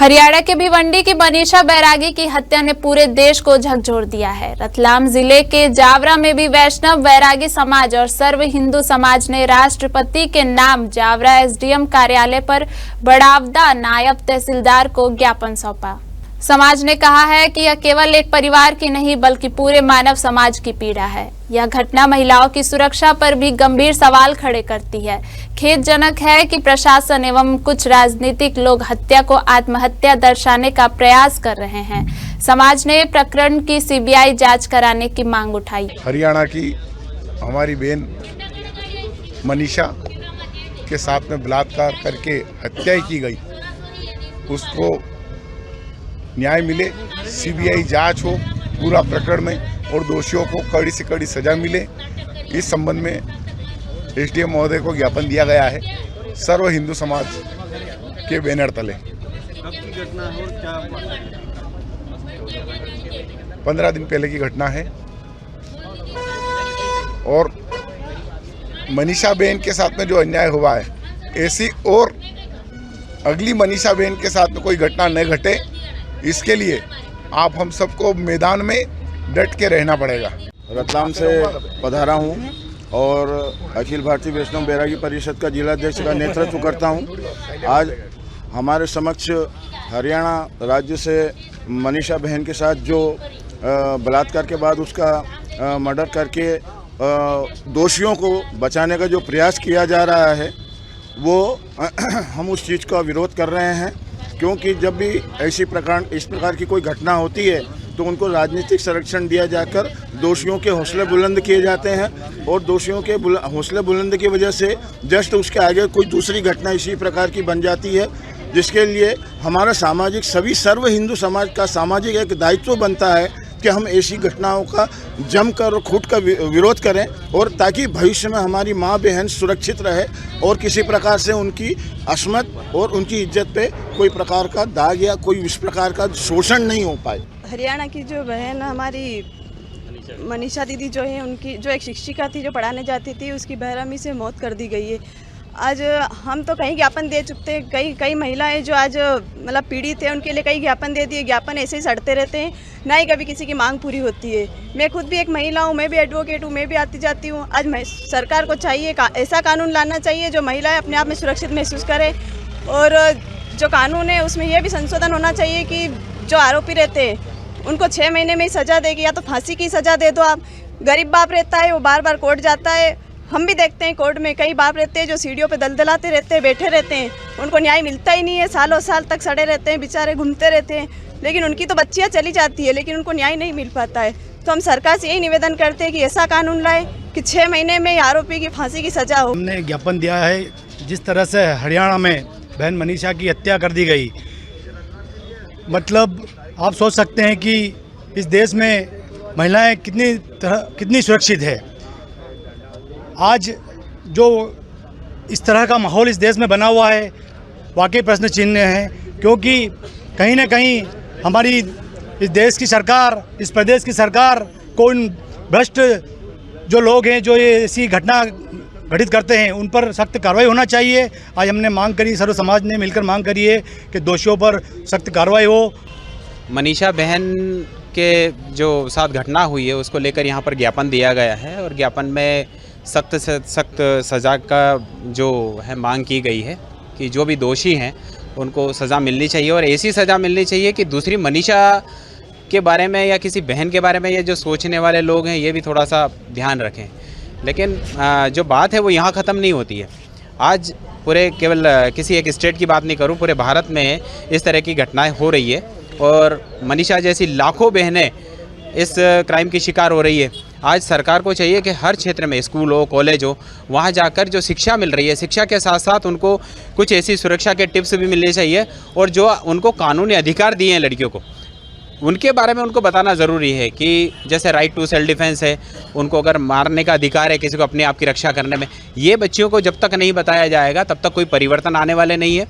हरियाणा के भिवंडी की मनीषा बैरागी की हत्या ने पूरे देश को झकझोर दिया है। रतलाम जिले के जावरा में भी वैष्णव बैरागी समाज और सर्व हिंदू समाज ने राष्ट्रपति के नाम जावरा एसडीएम कार्यालय पर बड़ावदा नायब तहसीलदार को ज्ञापन सौंपा। समाज ने कहा है कि यह केवल एक परिवार की नहीं बल्कि पूरे मानव समाज की पीड़ा है। यह घटना महिलाओं की सुरक्षा पर भी गंभीर सवाल खड़े करती है। खेदजनक है कि प्रशासन एवं कुछ राजनीतिक लोग हत्या को आत्महत्या दर्शाने का प्रयास कर रहे हैं। समाज ने प्रकरण की सीबीआई जांच कराने की मांग उठाई। हरियाणा की हमारी बहन मनीषा के साथ में बलात्कार करके हत्या की गई, उसको न्याय मिले, सीबीआई जांच हो पूरा प्रकरण में और दोषियों को कड़ी से कड़ी सजा मिले। इस संबंध में एसडीएम महोदय को ज्ञापन दिया गया है सर्व हिंदू समाज के बैनर तले। 15 दिन पहले की घटना है और मनीषा बहन के साथ में जो अन्याय हुआ है, ऐसी और अगली मनीषा बहन के साथ में कोई घटना न घटे, इसके लिए आप हम सबको मैदान में डट के रहना पड़ेगा। रतलाम से पधारा हूँ और अखिल भारतीय वैष्णव बैरागी परिषद का जिलाध्यक्ष का नेतृत्व करता हूँ। आज हमारे समक्ष हरियाणा राज्य से मनीषा बहन के साथ जो बलात्कार के बाद उसका मर्डर करके दोषियों को बचाने का जो प्रयास किया जा रहा है, वो हम उस चीज़ का विरोध कर रहे हैं। क्योंकि जब भी इस प्रकार की कोई घटना होती है तो उनको राजनीतिक संरक्षण दिया जाकर दोषियों के हौसले बुलंद किए जाते हैं और दोषियों के हौसले बुलंद की वजह से जस्ट उसके आगे कोई दूसरी घटना इसी प्रकार की बन जाती है, जिसके लिए हमारा सामाजिक सभी सर्व हिंदू समाज का सामाजिक एक दायित्व बनता है कि हम ऐसी घटनाओं का जमकर और खुद का विरोध करें और ताकि भविष्य में हमारी माँ बहन सुरक्षित रहे और किसी प्रकार से उनकी असमत और उनकी इज्जत पे कोई प्रकार का दाग या कोई इस प्रकार का शोषण नहीं हो पाए। हरियाणा की जो बहन हमारी मनीषा दीदी जो है, उनकी जो एक शिक्षिका थी जो पढ़ाने जाती थी, उसकी बेरहमी से मौत कर दी गई है। आज हम तो कई ज्ञापन दे चुके हैं, कई महिलाएं जो आज मतलब पीड़ित है उनके लिए कई ज्ञापन दे दिए। ज्ञापन ऐसे ही सड़ते रहते हैं, ना ही कभी किसी की मांग पूरी होती है। मैं खुद भी एक महिला हूँ, मैं भी एडवोकेट हूँ, मैं भी आती जाती हूँ। आज सरकार को चाहिए ऐसा कानून लाना चाहिए जो महिलाएं अपने आप में सुरक्षित महसूस करें, और जो कानून है उसमें यह भी संशोधन होना चाहिए कि जो आरोपी रहते हैं उनको 6 महीने में ही सज़ा देगी, या तो फांसी की सज़ा दे दो। आप गरीब बाप रहता है, वो बार बार कोर्ट जाता है। हम भी देखते हैं कोर्ट में कई बाप रहते हैं जो सीढ़ियों पे दलदलाते रहते हैं, बैठे रहते हैं, उनको न्याय मिलता ही नहीं है। सालों साल तक सड़े रहते हैं, बेचारे घूमते रहते हैं, लेकिन उनकी तो बच्चियां चली जाती है लेकिन उनको न्याय नहीं मिल पाता है। तो हम सरकार से यही निवेदन करते हैं कि ऐसा कानून लाए कि 6 महीने में आरोपी की फांसी की सजा हो। हमने ज्ञापन दिया है, जिस तरह से हरियाणा में बहन मनीषा की हत्या कर दी गई, मतलब आप सोच सकते हैं कि इस देश में महिलाएं कितनी सुरक्षित है। आज जो इस तरह का माहौल इस देश में बना हुआ है, वाकई प्रश्न चिन्ह है, क्योंकि कहीं ना कहीं हमारी इस देश की सरकार, इस प्रदेश की सरकार को इन भ्रष्ट जो लोग हैं जो ये ऐसी घटना घटित करते हैं उन पर सख्त कार्रवाई होना चाहिए। आज हमने मांग करी, सर्व समाज ने मिलकर मांग करी है कि दोषियों पर सख्त कार्रवाई हो। मनीषा बहन के जो साथ घटना हुई है उसको लेकर यहाँ पर ज्ञापन दिया गया है और ज्ञापन में सख्त से सख्त सज़ा का जो है मांग की गई है कि जो भी दोषी हैं उनको सज़ा मिलनी चाहिए और ऐसी सज़ा मिलनी चाहिए कि दूसरी मनीषा के बारे में या किसी बहन के बारे में ये जो सोचने वाले लोग हैं ये भी थोड़ा सा ध्यान रखें। लेकिन जो बात है वो यहाँ ख़त्म नहीं होती है। आज पूरे केवल किसी एक स्टेट की बात नहीं करूँ, पूरे भारत में इस तरह की घटनाएँ हो रही है और मनीषा जैसी लाखों बहनें इस क्राइम की शिकार हो रही है। आज सरकार को चाहिए कि हर क्षेत्र में स्कूल हो, कॉलेज हो, वहाँ जाकर जो शिक्षा मिल रही है, शिक्षा के साथ साथ उनको कुछ ऐसी सुरक्षा के टिप्स भी मिलने चाहिए और जो उनको कानूनी अधिकार दिए हैं लड़कियों को, उनके बारे में उनको बताना ज़रूरी है कि जैसे राइट टू सेल्फ डिफेंस है, उनको अगर मारने का अधिकार है किसी को अपने आप की रक्षा करने में, ये बच्चियों को जब तक नहीं बताया जाएगा तब तक कोई परिवर्तन आने वाले नहीं है।